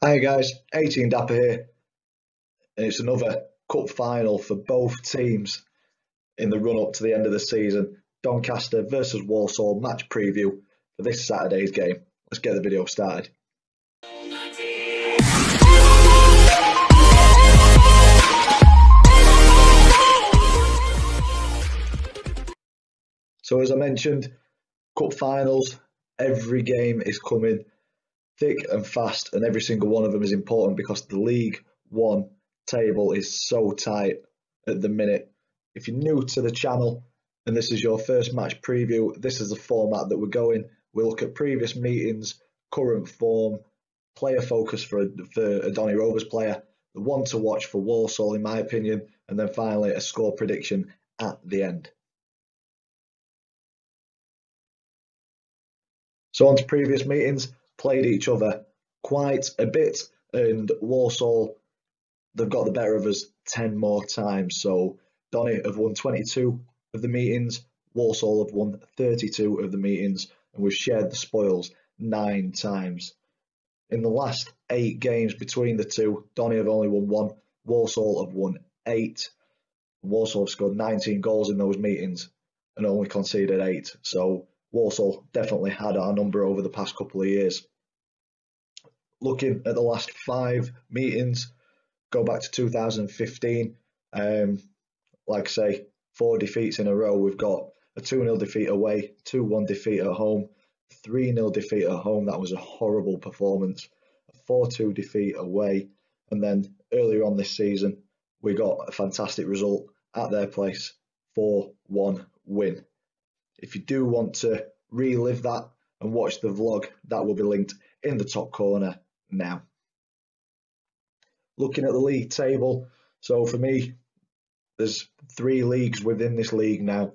Hi guys, 18 Dapper here, and it's another cup final for both teams in the run up to the end of the season. Doncaster versus Walsall match preview for this Saturday's game. Let's get the video started. So as I mentioned, cup finals, every game is coming thick and fast, and every single one of them is important because the League One table is so tight at the minute. If you're new to the channel and this is your first match preview, this is the format that we're going. We look at previous meetings, current form, player focus for a Donny Rovers player, the one to watch for Walsall in my opinion, and then finally a score prediction at the end. So on to previous meetings, played each other quite a bit, and Walsall, they've got the better of us 10 more times. So Donny have won 22 of the meetings, Walsall have won 32 of the meetings, and we've shared the spoils 9 times. In the last 8 games between the two, Donny have only won 1, Walsall have won 8. Walsall have scored 19 goals in those meetings and only conceded 8. So Walsall definitely had our number over the past couple of years. Looking at the last 5 meetings, go back to 2015, like I say, 4 defeats in a row. We've got a 2-0 defeat away, 2-1 defeat at home, 3-0 defeat at home. That was a horrible performance. A 4-2 defeat away. And then earlier on this season, we got a fantastic result at their place, 4-1 win. If you do want to relive that and watch the vlog, that will be linked in the top corner now. Looking at the league table, so for me, there's 3 leagues within this league now.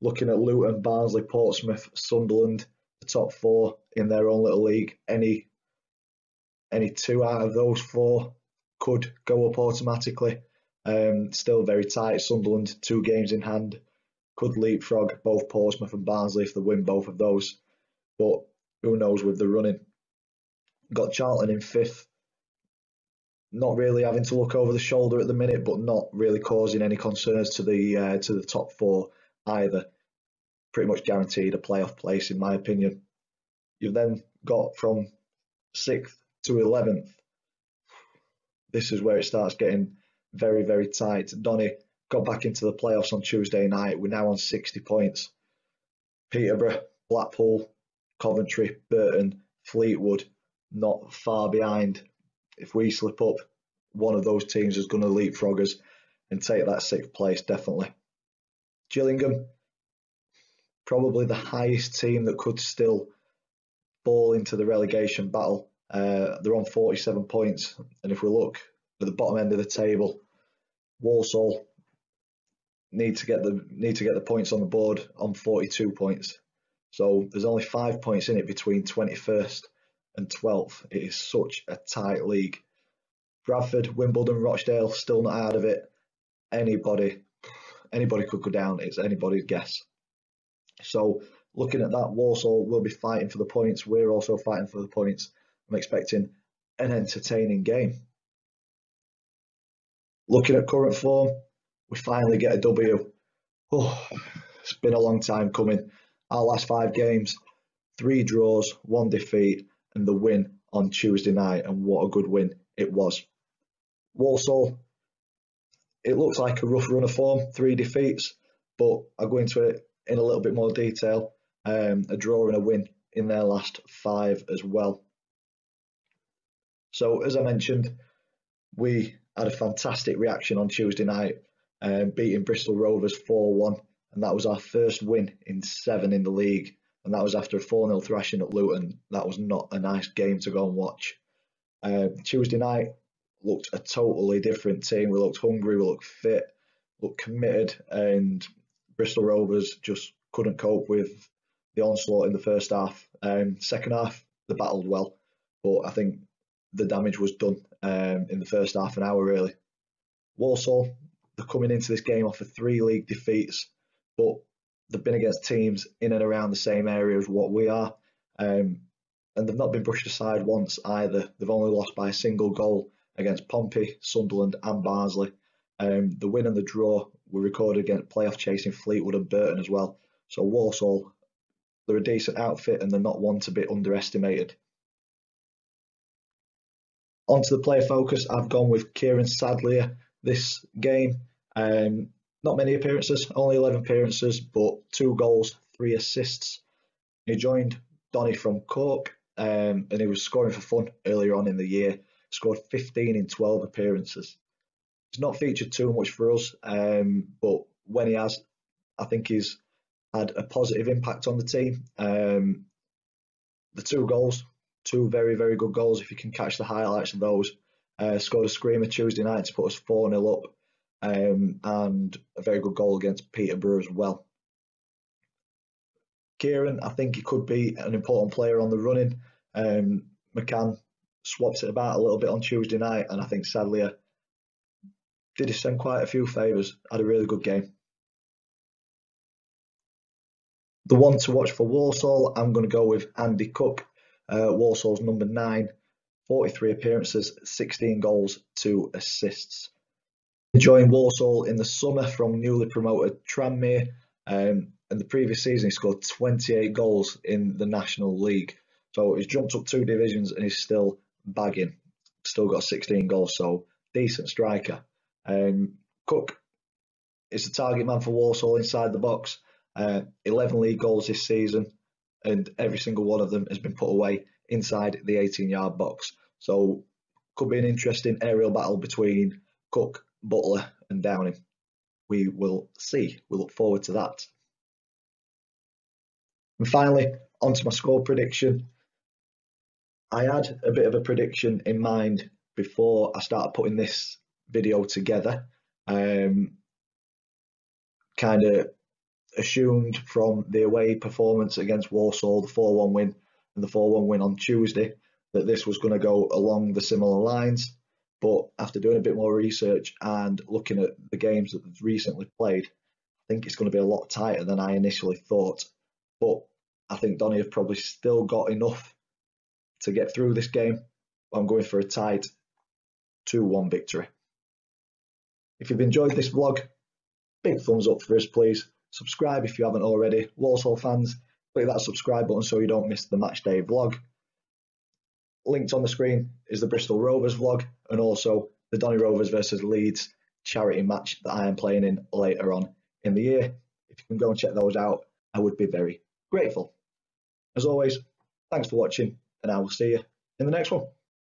Looking at Luton, Barnsley, Portsmouth, Sunderland, the top 4 in their own little league. Any 2 out of those 4 could go up automatically. Still very tight. Sunderland 2 games in hand, could leapfrog both Portsmouth and Barnsley if they win both of those, but who knows with the running. Got Charlton in 5th, not really having to look over the shoulder at the minute, but not really causing any concerns to the top 4 either. Pretty much guaranteed a playoff place in my opinion. You've then got from 6th to 11th. This is where it starts getting very, very tight. Donny got back into the playoffs on Tuesday night. We're now on 60 points. Peterborough, Blackpool, Coventry, Burton, Fleetwood, not far behind. If we slip up, one of those teams is going to leapfrog us and take that 6th place, definitely. Gillingham, probably the highest team that could still fall into the relegation battle. They're on 47 points. And if we look at the bottom end of the table, Walsall need to get the points on the board on 42 points. So there's only 5 points in it between 21st and 12th. It is such a tight league. Bradford, Wimbledon, Rochdale still not out of it. Anybody could go down. It's anybody's guess. So looking at that, Walsall will be fighting for the points. We're also fighting for the points. I'm expecting an entertaining game. Looking at current form, we finally get a W. Oh, it's been a long time coming. Our last 5 games, 3 draws, 1 defeat, and the win on Tuesday night. And what a good win it was. Walsall, it looks like a rough run of form, 3 defeats, but I'll go into it in a little bit more detail. A draw and a win in their last 5 as well. So as I mentioned, we had a fantastic reaction on Tuesday night, beating Bristol Rovers 4-1, and that was our first win in 7 in the league, and that was after a 4-0 thrashing at Luton. That was not a nice game to go and watch. Tuesday night looked a totally different team. We looked hungry, we looked fit, looked committed, and Bristol Rovers just couldn't cope with the onslaught in the first half. Second half, they battled well, but I think the damage was done in the first half an hour really. Walsall, they're coming into this game off of 3 league defeats, but they've been against teams in and around the same area as what we are. And and they've not been brushed aside once either. They've only lost by a single goal against Pompey, Sunderland and Barnsley. The win and the draw were recorded against playoff chasing Fleetwood and Burton as well. So Walsall, they're a decent outfit and they're not one to be underestimated. Onto the player focus, I've gone with Kieran Sadlier this game. Not many appearances, only 11 appearances, but 2 goals, 3 assists. He joined Donny from Cork, and he was scoring for fun earlier on in the year. Scored 15 in 12 appearances. He's not featured too much for us, but when he has, I think he's had a positive impact on the team. The 2 goals, 2 very, very good goals, if you can catch the highlights of those. Scored a screamer Tuesday night to put us 4-0 up, and a very good goal against Peterborough as well. Kieran, I think he could be an important player on the running. McCann swapped it about a little bit on Tuesday night, and I think Sadlier did us quite a few favours, had a really good game. The one to watch for Walsall, I'm going to go with Andy Cook, Walsall's number 9, 43 appearances, 16 goals, 2 assists. He joined Walsall in the summer from newly promoted Tranmere, and the previous season he scored 28 goals in the National League. So he's jumped up 2 divisions and he's still bagging. Still got 16 goals, so decent striker. Cook is the target man for Walsall inside the box. 11 league goals this season, and every single one of them has been put away inside the 18-yard box. So could be an interesting aerial battle between Cook, Butler and Downing. We will see. We look forward to that. And finally, onto my score prediction. I had a bit of a prediction in mind before I started putting this video together. Kind of assumed from the away performance against Walsall, the 4-1 win and the 4-1 win on Tuesday, that this was going to go along the similar lines. But after doing a bit more research and looking at the games that they've recently played, I think it's going to be a lot tighter than I initially thought. But I think Donny have probably still got enough to get through this game. I'm going for a tight 2-1 victory. If you've enjoyed this vlog, big thumbs up for us, please. Subscribe if you haven't already. Walsall fans, click that subscribe button so you don't miss the match day vlog. Linked on the screen is the Bristol Rovers vlog and also the Donny Rovers versus Leeds charity match that I am playing in later on in the year. If you can go and check those out, I would be very grateful. As always, thanks for watching and I will see you in the next one.